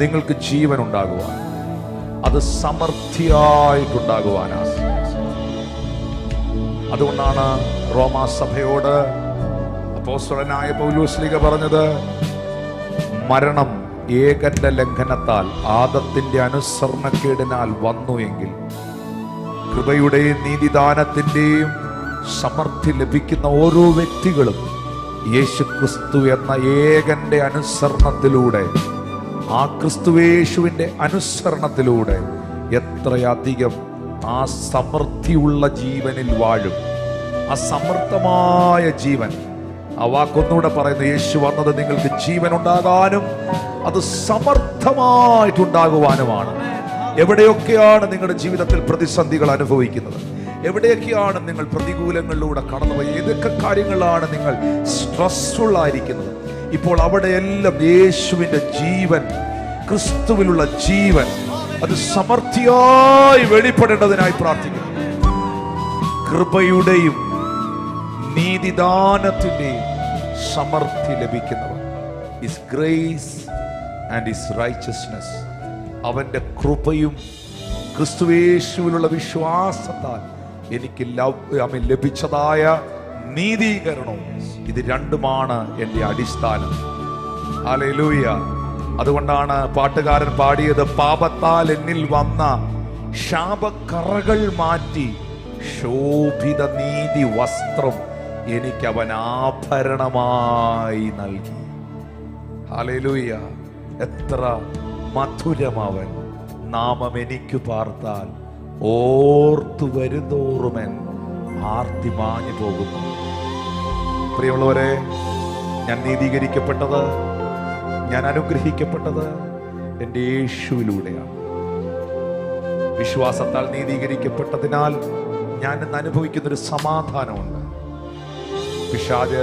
നിങ്ങൾക്ക് ജീവൻ ഉണ്ടാകുവാൻ, അത് സമൃദ്ധിയായിട്ടുണ്ടാകുവാനാണ്. അതുകൊണ്ടാണ് റോമാസഭയോട് അപ്പോസ്തലനായ പൗലോസ്ലീഹ പറഞ്ഞത്, മരണം ഏകന്റെ ലംഘനത്താൽ ആദത്തിന്റെ അനുസരണക്കേടിനാൽ വന്നു എങ്കിൽ കൃപയുടെയും നീതിദാനത്തിന്റെയും സമൃദ്ധി ലഭിക്കുന്ന ഓരോ വ്യക്തികളും യേശുക്രിസ്തു എന്ന ഏകന്റെ അനുസരണത്തിലൂടെ, ആ ക്രിസ്തുവേശുവിൻ്റെ അനുസരണത്തിലൂടെ എത്രയധികം ആ സമൃദ്ധിയുള്ള ജീവനിൽ വാഴും. ആ സമൃദ്ധമായ ജീവൻ, ആ വാക്കൊന്നുകൂടെ പറയുന്നു, യേശു വന്നത് നിങ്ങൾക്ക് ജീവൻ ഉണ്ടാകാനും അത് സമർത്ഥമായിട്ടുണ്ടാകുവാനുമാണ്. എവിടെയൊക്കെയാണ് നിങ്ങളുടെ ജീവിതത്തിൽ പ്രതിസന്ധികൾ അനുഭവിക്കുന്നത്, എവിടെയൊക്കെയാണ് നിങ്ങൾ പ്രതികൂലങ്ങളിലൂടെ കടന്നുപോയി, ഏതൊക്കെ കാര്യങ്ങളാണ് നിങ്ങൾ സ്ട്രെസ്ഫുൾ ആയിരിക്കുന്നത്, ഇപ്പോൾ അവിടെയെല്ലാം യേശുവിൻ്റെ ജീവൻ, ക്രിസ്തുവിലുള്ള ജീവൻ അത് സമൃദ്ധിയായി വെളിപ്പെടേണ്ടതിനായി പ്രാർത്ഥിക്കുന്നു. കൃപയുടെയും നീതിദാനത്തിന്റെയും സമൃദ്ധി ലഭിക്കുന്നവർ, his grace and his righteousness, അവന്റെ കൃപയും ക്രിസ്തുയേശുവിലുള്ള വിശ്വാസത്താൽ എനിക്ക് ലഭിച്ചതായ നീതീകരണവും, ഇത് രണ്ടുമാണ് എൻ്റെ അടിസ്ഥാനം. ഹല്ലേലൂയ. അതുകൊണ്ടാണ് പാട്ടുകാരൻ പാടിയത്, പാപത്താൽ എന്നിൽ വന്ന ശാപക്കറകൾ മാറ്റി ശോഭിത നീതി വസ്ത്രം എനിക്ക് അവൻ ആഭരണമായി നൽകി. ഹല്ലേലൂയ. എത്ര മധുരമവൻ നാമം എനിക്ക് പാർത്താൽ ഓർത്തു വരുന്തോറുമൻ ആർത്തി മാഞ്ഞു പോകുന്നു. പ്രിയമുള്ളവരെ, ഞാൻ നീതീകരിക്കപ്പെട്ടത്, ഞാൻ അനുഗ്രഹിക്കപ്പെട്ടത് എൻ്റെ യേശുവിലൂടെയാണ്. വിശ്വാസത്താൽ നീതീകരിക്കപ്പെട്ടതിനാൽ ഞാൻ ഇന്ന് അനുഭവിക്കുന്നൊരു സമാധാനമുണ്ട്. പിശാച്